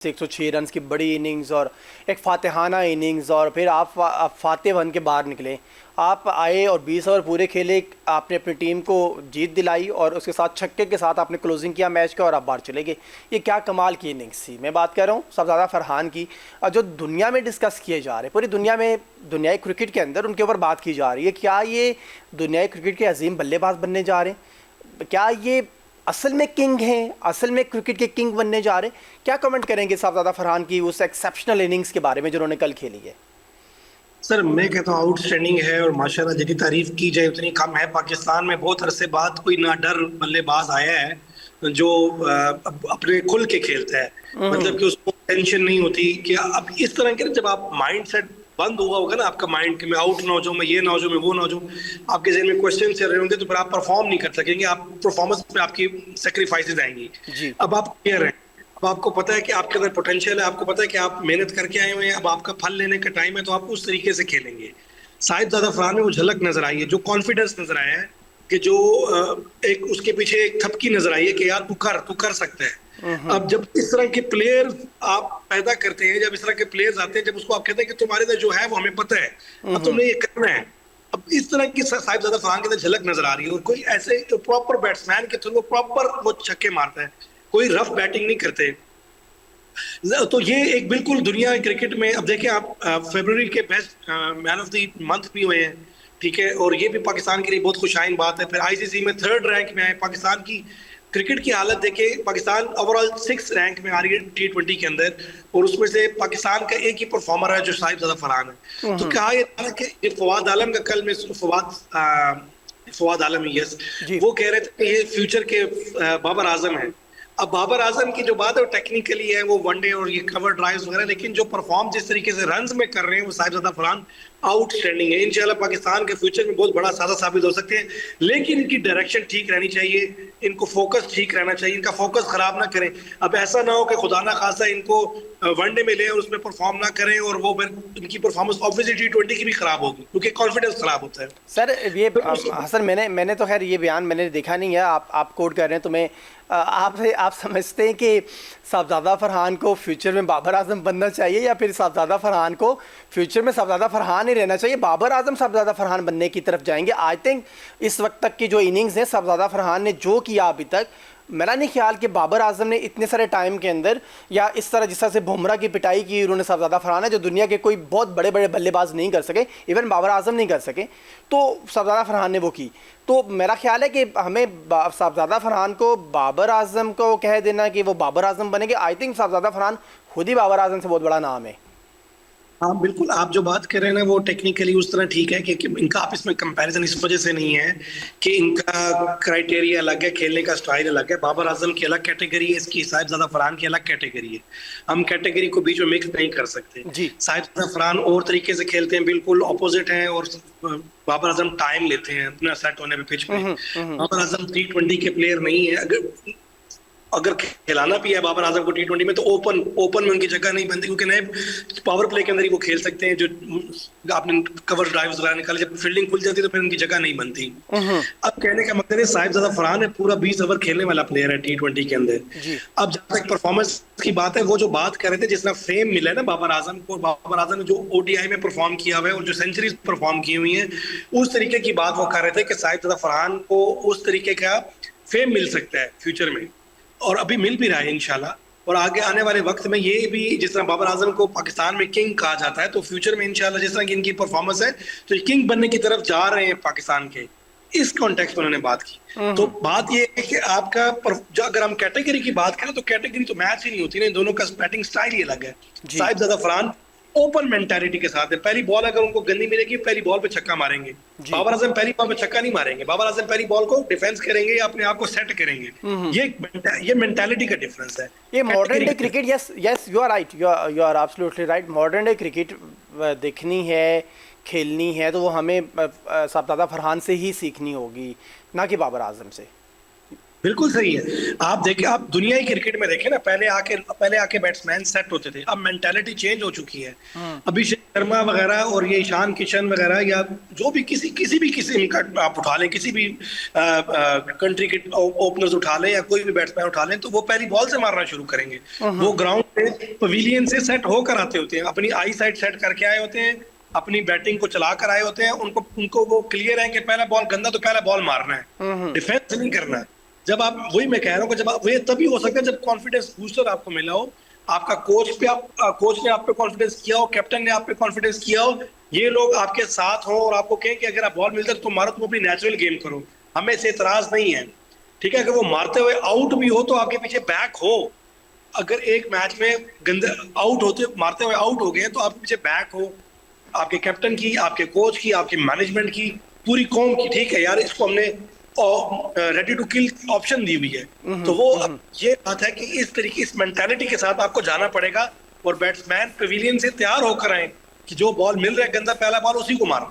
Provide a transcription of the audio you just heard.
106 run की बड़ी innings और एक फातिहाना इनिंग्स, और फिर आप फाते बन के बाहर निकले। आप आए और 20 ओवर पूरे खेले, आपने अपनी टीम को जीत दिलाई और उसके साथ छक्के के साथ आपने क्लोजिंग किया मैच का और आप बाहर चले गए। ये क्या कमाल की इनिंग्स थी। मैं बात कर रहा हूँ शहजादा फरहान की, और जो दुनिया में डिस्कस किए जा रहे हैं, पूरी दुनिया में, दुनियाई क्रिकेट के अंदर उनके ऊपर बात की जा रही है। क्या ये दुनियाई क्रिकेट के अजीम बल्लेबाज बनने जा रहे हैं? क्या ये असल में किंग हैं, असल में क्रिकेट के किंग बनने जा रहे हैं? क्या कमेंट करेंगे शहजादा फरहान की उस एक्सेप्शनल इनिंग्स के बारे में जो उन्होंने कल खेली है? सर मैं कहता हूँ आउटस्टैंडिंग है और माशाल्लाह जितनी तारीफ की जाए उतनी कम है। पाकिस्तान में बहुत अरसे बाद कोई ना डर बल्लेबाज आया है जो अपने खुल के खेलता है। मतलब कि उसको टेंशन नहीं होती कि अब इस तरह के जब आप माइंड सेट बंद हुआ होगा ना आपका माइंड कि मैं आउट ना हो जाऊं, मैं ये ना हो जाऊं, मैं वो ना हो जाऊं, आपके जहन में क्वेश्चन चल रहे होंगे तो फिर आप परफॉर्म नहीं कर सकेंगे। आप परफॉर्मेंस में आपकी सेक्रीफाइसेस आएंगी। जी। अब आप क्लियर हैं, अब आपको पता है कि आपके अंदर पोटेंशियल है, आपको पता है कि आप मेहनत करके आए हुए हैं, अब आपका फल लेने का टाइम है, तो आप उस तरीके से खेलेंगे। साहिबजादा फरहान में वो झलक नजर आई है, जो कॉन्फिडेंस नजर आया है कि जो एक उसके पीछे एक थपकी नजर आई है कि यार तू कर सकता है। अब जब इस तरह के प्लेयर आप पैदा करते हैं, जब इस तरह के प्लेयर्स आते हैं, जब उसको आप कहते हैं कि तुम्हारे अंदर जो है वो हमें पता है, अब तुमने ये करना है। अब इस तरह की साहिबजादा फरहान के अंदर झलक नजर आ रही है। और कोई ऐसे प्रॉपर बैट्समैन के थ्रू वो प्रॉपर वो छक्के मारता है, कोई रफ बैटिंग नहीं करते। तो ये एक बिल्कुल दुनिया क्रिकेट में, अब देखिए आप फरवरी के best man of the month भी हुए हैं, ठीक है, और ये भी पाकिस्तान के लिए बहुत खुशाइन बात है। फिर आईसीसी में थर्ड रैंक में आए। पाकिस्तान की क्रिकेट की हालत देखे, पाकिस्तान ओवरऑल 6 रैंक में आ रही है T20 के अंदर, और उसमें से पाकिस्तान का एक ही परफॉर्मर है जो साहिबजादा फरहान है। तो कहा ये था कि ये फवाद आलम का कल में फवाद आलम, यस, जी। वो कह रहे थे कि ये फ्यूचर के बाबर आजम है। अब बाबर आजम की जो बात है वो टेक्निकली है, वो वनडे और ये कवर ड्राइव्स वगैरह, लेकिन जो परफॉर्म जिस तरीके से रन्स में कर रहे हैं वो साहिबजादा फरहान आउटस्टैंडिंग है। इंशाल्लाह पाकिस्तान के फ्यूचर में बहुत बड़ा साजा साबित हो सकते हैं, लेकिन इनकी डायरेक्शन ठीक रहनी चाहिए, इनको फोकस ठीक रहना चाहिए, इनका फोकस खराब ना करें। अब ऐसा ना हो कि खुदा ना खासा इनको वनडे में ले और उसमें परफॉर्म ना करें और वो फिर इनकी परफॉर्मेंस ऑब्वियसली T20 की भी खराब होगी, क्योंकि कॉन्फिडेंस खराब होता है। सर ये फिर हसन, मैंने तो खैर ये बयान मैंने देखा नहीं है, आप कोट कर रहे हैं, तो मैं आपसे, आप समझते हैं कि साहबजादा फरहान को फ्यूचर में बाबर आजम बनना चाहिए, या फिर साहबजादा फरहान को फ्यूचर में साहबजादा फरहान ही रहना चाहिए, बाबर आजम साहबजादा फरहान बनने की तरफ जाएंगे? आई थिंक इस वक्त तक की जो इनिंग्स है साहबजादा फरहान ने जो किया अभी तक, मेरा नहीं ख्याल कि बाबर आजम ने इतने सारे टाइम के अंदर, या इस तरह जिस तरह से बुमराह की पिटाई की उन्होंने साहबजादा फरहान है, जो दुनिया के कोई बहुत बड़े बड़े बल्लेबाज नहीं कर सके, इवन बाबर आजम नहीं कर सके, तो साहबजादा फरहान ने वो की। तो मेरा ख्याल है कि हमें साहबजादा फरहान को बाबर आजम को कह देना कि वो बाबर आजम बनेंगे, आई थिंक साहबजादा फरहान खुद ही बाबर आजम से बहुत बड़ा नाम है। हाँ बिल्कुल, आप जो बात कर रहे हैं ना वो टेक्निकली उस तरह ठीक है कि इनका आप इसमें कंपैरिजन इस वजह से नहीं है कि इनका क्राइटेरिया अलग है, खेलने का स्टाइल अलग है। बाबर आजम की अलग कैटेगरी है, इसकी साहिबजादा फरहान की अलग कैटेगरी है। हम कैटेगरी को बीच में मिक्स नहीं कर सकते। जी। साहिबजादा फरहान और तरीके से खेलते हैं, बिल्कुल ऑपोजिट हैं, और बाबर आजम टाइम लेते हैं अपना सेट होने में पिच पे। बाबर आजम T20 के प्लेयर नहीं है। अगर अगर खिलाना भी है बाबर आजम को T20 में, तो ओपन ओपन में उनकी जगह नहीं बनती, क्योंकि नए पावर प्ले के अंदर ही वो खेल सकते हैं। जो आपने कवर ड्राइव्स वगैरह निकाले, जब फील्डिंग खुल जाती है तो फिर उनकी जगह नहीं बनती। अब कहने का मतलब है साहिबजादा फरहान है पूरा 20 ओवर खेलने वाला प्लेयर है T20 के अंदर। जी। अब जहां तक परफॉर्मेंस की बात है, वो जो बात कर रहे थे जिसना फेम मिला है ना बाबर आजम को, बाबर आजम ने जो ODI में परफॉर्म किया हुआ है और जो सेंचुरीज परफॉर्म की हुई है, उस तरीके की बात वो कर रहे थे कि साहिबजादा फरहान को उस तरीके का फेम मिल सकता है फ्यूचर में, और अभी मिल भी रहा है इंशाल्लाह। और आगे आने वाले वक्त में ये भी, जिस तरह बाबर आजम को पाकिस्तान में किंग कहा जाता है, तो फ्यूचर में इंशाल्लाह जिस तरह की इनकी परफॉर्मेंस है, तो ये किंग बनने की तरफ जा रहे हैं पाकिस्तान के। इस कॉन्टेक्स्ट में उन्होंने बात की। तो बात ये है कि आपका जो अगर हम कैटेगरी की बात करें तो कैटेगरी तो मैच ही नहीं होती ना, इन दोनों का बैटिंग स्टाइल ही अलग है। जी। साहिबजादा फरहान ओपन मेंटालिटी के साथ है, पहली बॉल अगर उनको गंदी मिलेगी पहली बॉल पे छक्का मारेंगे। जी। बाबर आजम पहली बॉल पे छक्का नहीं मारेंगे, बाबर आजम पहली बॉल को डिफेंस करेंगे या अपने आप को सेट करेंगे। ये मेंटालिटी का डिफरेंस है, ये मॉडर्न कैटेगरी डे का difference। Cricket, yes yes, you are right, you are absolutely right. Modern day cricket देखनी है, खेलनी है, तो वो हमें साहबजादा फरहान से ही सीखनी होगी, ना कि बाबर आजम से। बिल्कुल सही है। आप देखिए, आप दुनियाई क्रिकेट में देखें ना, पहले आके बैट्समैन सेट होते थे, अब मेंटालिटी चेंज हो चुकी है। हम्म। अभिषेक शर्मा वगैरह और ये ईशान किशन वगैरह, या जो भी किसी भी किसी का आप उठा लें, किसी भी कंट्री के ओपनर्स उठा लें या कोई भी बैट्समैन उठा लें, तो वो पहली बॉल से मारना शुरू करेंगे। वो ग्राउंड पे पवेलियन से सेट होकर आते होते हैं, अपनी आई साइड सेट करके आए होते हैं, अपनी बैटिंग को चला कर आए होते हैं। उनको उनको वो क्लियर है कि पहला बॉल गंदा, तो पहला बॉल मारना है, डिफेंस नहीं करना है। जब आप, वही मैं कह रहा हूँ कि जब आप, वे तभी हो सकता है जब कॉन्फिडेंस बूस्टर आपको मिला हो, आपका कोच ने आप पे कॉन्फिडेंस किया हो, कैप्टन ने आप पे कॉन्फिडेंस किया हो, ये लोग आपके साथ हो और आपको कहें कि अगर आप बॉल मिलता है तो तुम मारो, तुम अपनी नेचुरल गेम करो, हमें इससे इतराज नहीं है। ठीक है, अगर वो मारते हुए आउट भी हो तो आपके पीछे बैक हो। अगर एक मैच में गंदे आउट होते, मारते हुए आउट हो गए तो आपके पीछे बैक हो, आपके कैप्टन की, आपके कोच की, आपके मैनेजमेंट की, पूरी कौम की। ठीक है यार, इसको हमने रेडी टू किल ऑप्शन दी हुई है। तो वो ये बात है कि इस तरीके, इस मेंटालिटी के साथ आपको जाना पड़ेगा और बैट्समैन पवेलियन से तैयार होकर आए कि जो बॉल मिल रहा है गंदा, पहला बॉल उसी को मारो।